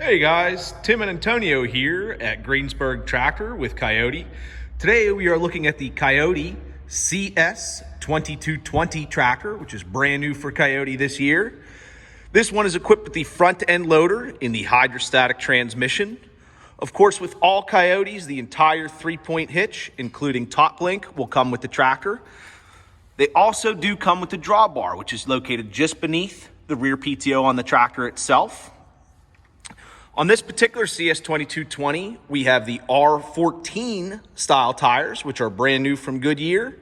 Hey guys, Tim and Antonio here at Greensburg Tractor with Coyote. Today we are looking at the KIOTI CS2220 Tractor, which is brand new for Coyote this year. This one is equipped with the front end loader in the hydrostatic transmission. Of course, with all Coyotes, the entire 3-point hitch, including top link, will come with the tractor. They also do come with the drawbar, which is located just beneath the rear PTO on the tractor itself. On this particular CS2220, we have the R14 style tires, which are brand new from Goodyear.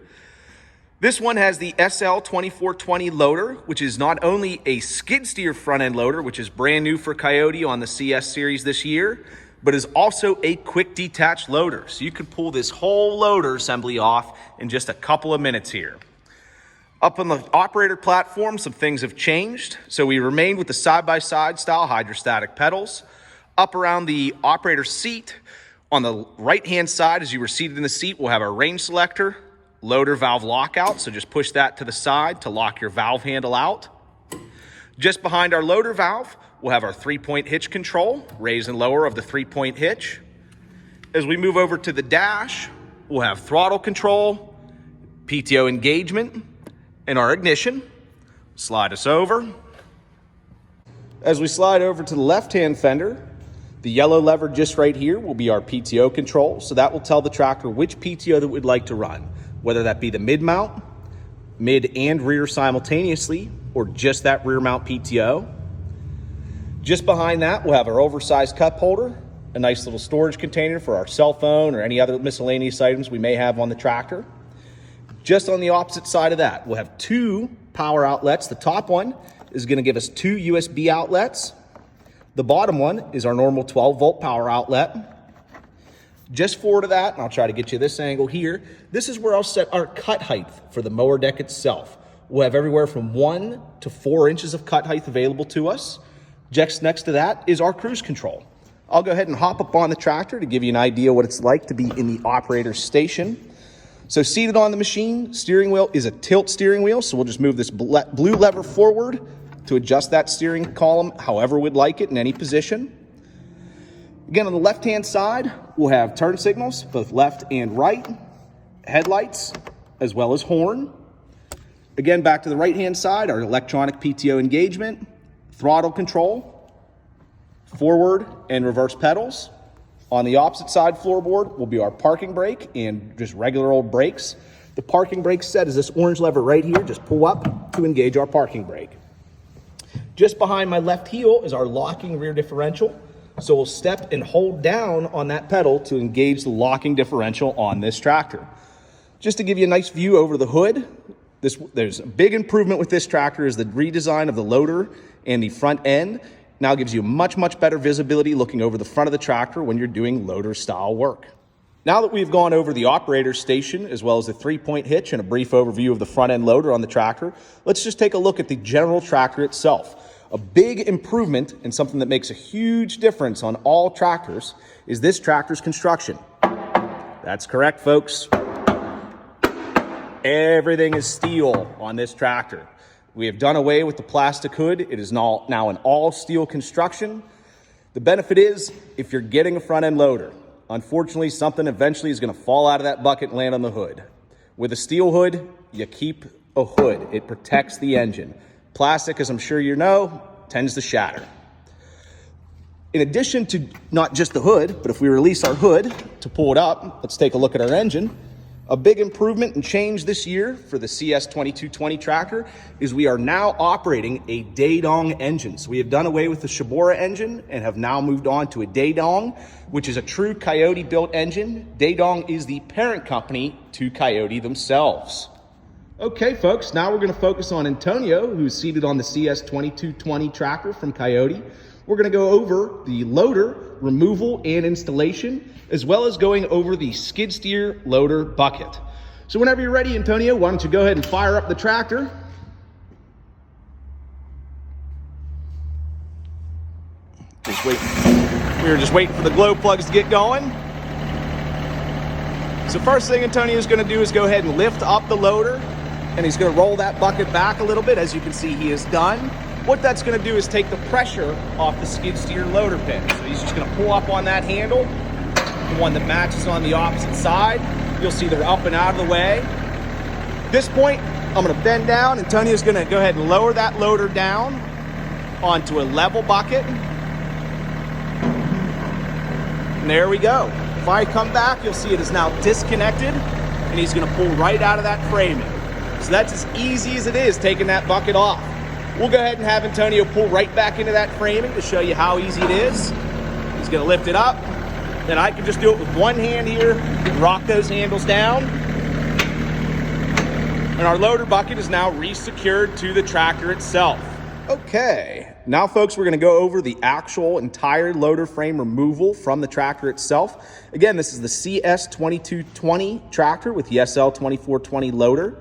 This one has the SL2420 loader, which is not only a skid steer front end loader, which is brand new for Coyote on the CS series this year, but is also a quick detach loader. So you can pull this whole loader assembly off in just a couple of minutes here. Up on the operator platform, some things have changed. So we remained with the side-by-side style hydrostatic pedals. Up around the operator seat, on the right-hand side, as you were seated in the seat, we'll have our range selector, loader valve lockout. So just push that to the side to lock your valve handle out. Just behind our loader valve, we'll have our 3-point hitch control, raise and lower of the 3-point hitch. As we move over to the dash, we'll have throttle control, PTO engagement, and our ignition. Slide us over. As we slide over to the left-hand fender, the yellow lever just right here will be our PTO control. So that will tell the tractor which PTO that we'd like to run, whether that be the mid-mount, mid and rear simultaneously, or just that rear mount PTO. Just behind that, we'll have our oversized cup holder, a nice little storage container for our cell phone or any other miscellaneous items we may have on the tractor. Just on the opposite side of that, we'll have 2 power outlets. The top one is going to give us 2 USB outlets. The bottom one is our normal 12-volt power outlet. Just forward of that, and I'll try to get you this angle here, this is where I'll set our cut height for the mower deck itself. We'll have everywhere from 1 to 4 inches of cut height available to us. Just next to that is our cruise control. I'll go ahead and hop up on the tractor to give you an idea what it's like to be in the operator's station. So seated on the machine, steering wheel is a tilt steering wheel, so we'll just move this blue lever forward to adjust that steering column however we'd like it in any position. Again, on the left-hand side, we'll have turn signals, both left and right, headlights, as well as horn. Again, back to the right-hand side, our electronic PTO engagement, throttle control, forward and reverse pedals. On the opposite side floorboard will be our parking brake and just regular old brakes. The parking brake set is this orange lever right here. Just pull up to engage our parking brake. Just behind my left heel is our locking rear differential. So we'll step and hold down on that pedal to engage the locking differential on this tractor. Just to give you a nice view over the hood, there's a big improvement with this tractor is the redesign of the loader and the front end. Now gives you much better visibility looking over the front of the tractor when you're doing loader style work. Now that we've gone over the operator station as well as the 3-point hitch and a brief overview of the front end loader on the tractor, let's just take a look at the general tractor itself. A big improvement and something that makes a huge difference on all tractors is this tractor's construction. That's correct, folks. Everything is steel on this tractor. We have done away with the plastic hood. It is now an all steel construction. The benefit is if you're getting a front end loader, unfortunately, something eventually is going to fall out of that bucket and land on the hood. With a steel hood, you keep a hood. It protects the engine. Plastic, as I'm sure you know, tends to shatter. In addition to not just the hood, but if we release our hood to pull it up, let's take a look at our engine. A big improvement and change this year for the CS2220 tractor is we are now operating a Daedong engine. So we have done away with the Shibora engine and have now moved on to a Daedong, which is a true Coyote built engine. Daedong is the parent company to Coyote themselves. Okay, folks, now we're going to focus on Antonio, who's seated on the CS2220 tractor from Coyote. We're going to go over the loader removal and installation, as well as going over the skid steer loader bucket. So whenever you're ready, Antonio, why don't you go ahead and fire up the tractor. We were just waiting for the glow plugs to get going. So first thing Antonio is going to do is go ahead and lift up the loader, and he's going to roll that bucket back a little bit. As you can see, he is done. What that's going to do is take the pressure off the skid steer loader pin. So he's just going to pull up on that handle, the one that matches on the opposite side. You'll see they're up and out of the way. At this point, I'm going to bend down. Antonio's going to go ahead and lower that loader down onto a level bucket. And there we go. If I come back, you'll see it is now disconnected, and he's going to pull right out of that framing. So that's as easy as it is taking that bucket off. We'll go ahead and have Antonio pull right back into that framing to show you how easy it is. He's going to lift it up. Then I can just do it with one hand here, rock those handles down. And our loader bucket is now re-secured to the tractor itself. Okay, now folks, we're gonna go over the actual entire loader frame removal from the tractor itself. Again, this is the CS2220 tractor with the SL2420 loader.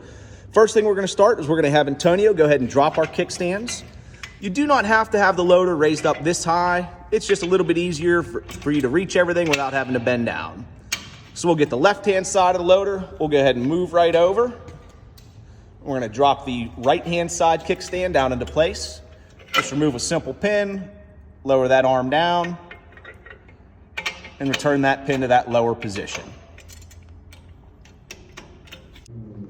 First thing we're gonna start is we're gonna have Antonio go ahead and drop our kickstands. You do not have to have the loader raised up this high. It's just a little bit easier for you to reach everything without having to bend down. So we'll get the left-hand side of the loader. We'll go ahead and move right over. We're gonna drop the right-hand side kickstand down into place. Just remove a simple pin, lower that arm down, and return that pin to that lower position.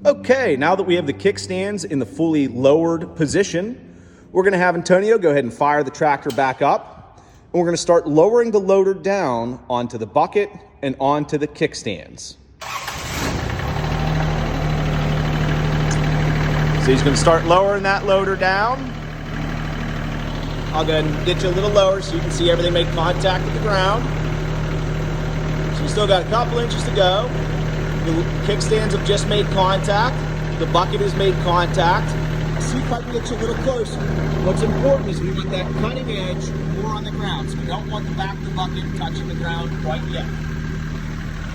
Okay, now that we have the kickstands in the fully lowered position, we're gonna have Antonio go ahead and fire the tractor back up. And we're gonna start lowering the loader down onto the bucket and onto the kickstands. So he's going to start lowering that loader down. I'll go ahead and get you a little lower so you can see everything make contact with the ground. So you still got a couple inches to go. The kickstands have just made contact. The bucket has made contact. See if I can get you a little closer. What's important is we want that cutting edge more on the ground. So we don't want the back of the bucket touching the ground quite yet.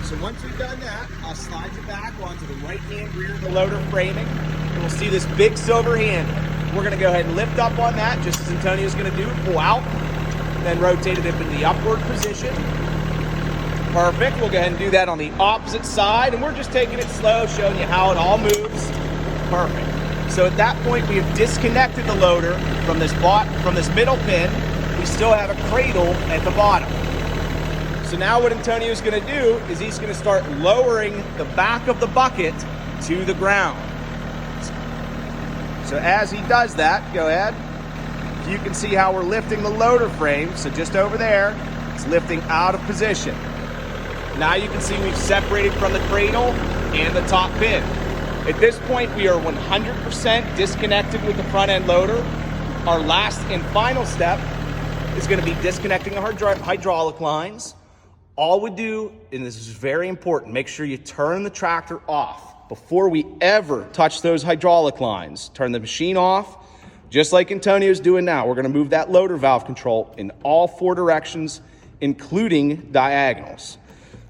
So once we've done that, I'll slide you back onto the right-hand rear of the loader framing, and we'll see this big silver handle. We're gonna go ahead and lift up on that, just as Antonio's gonna do, pull out, then rotate it into the upward position. Perfect, we'll go ahead and do that on the opposite side, and we're just taking it slow, showing you how it all moves. Perfect. So at that point, we have disconnected the loader from this middle pin. We still have a cradle at the bottom. So now what Antonio's gonna do is he's gonna start lowering the back of the bucket to the ground. So as he does that, go ahead. You can see how we're lifting the loader frame. So just over there, it's lifting out of position. Now you can see we've separated from the cradle and the top pin. At this point, we are 100% disconnected with the front end loader. Our last and final step is gonna be disconnecting our hydraulic lines. All we do, and this is very important, make sure you turn the tractor off before we ever touch those hydraulic lines. Turn the machine off, just like Antonio's doing now. We're gonna move that loader valve control in all 4 directions, including diagonals.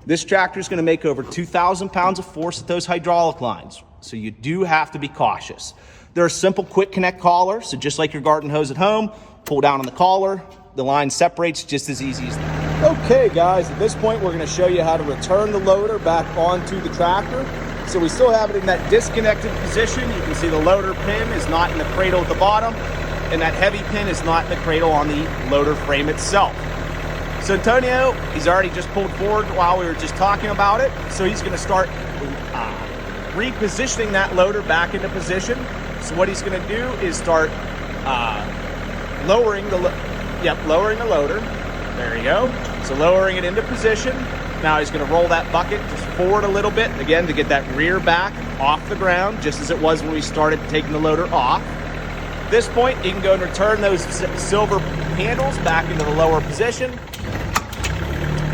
This tractor is gonna make over 2,000 pounds of force at those hydraulic lines, so you do have to be cautious. They're a simple quick connect collar, so just like your garden hose at home, pull down on the collar, the line separates just as easy as that. Okay guys, at this point we're going to show you how to return the loader back onto the tractor. So we still have it in that disconnected position. You can see the loader pin is not in the cradle at the bottom, and that heavy pin is not in the cradle on the loader frame itself. So Antonio, he's already just pulled forward while we were just talking about it. So he's going to start repositioning that loader back into position. So what he's going to do is start lowering the loader. There you go. So lowering it into position. Now he's going to roll that bucket just forward a little bit, again, to get that rear back off the ground, just as it was when we started taking the loader off. At this point, you can go and return those silver handles back into the lower position.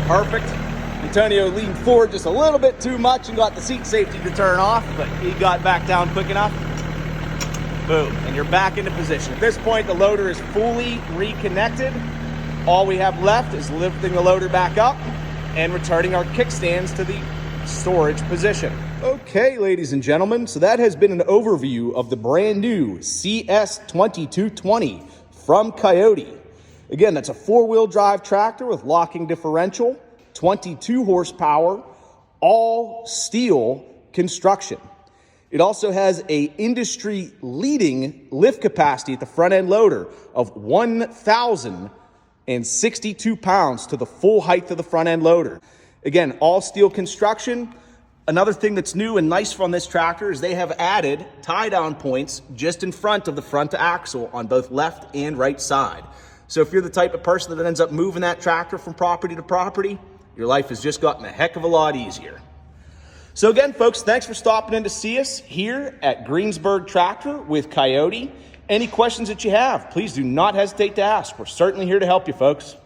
Perfect. Antonio leaned forward just a little bit too much and got the seat safety to turn off, but he got back down quick enough. Boom, and you're back into position. At this point, the loader is fully reconnected. All we have left is lifting the loader back up and returning our kickstands to the storage position. Okay, ladies and gentlemen, so that has been an overview of the brand new CS2220 from KIOTI. Again, that's a 4-wheel drive tractor with locking differential, 22 horsepower, all steel construction. It also has a industry-leading lift capacity at the front end loader of 1,062 pounds to the full height of the front end loader. Again, all steel construction. Another thing that's new and nice from this tractor is they have added tie-down points just in front of the front axle on both left and right side. So if you're the type of person that ends up moving that tractor from property to property, your life has just gotten a heck of a lot easier. So again, folks, thanks for stopping in to see us here at Greensburg Tractor with Coyote. Any questions that you have, please do not hesitate to ask. We're certainly here to help you, folks.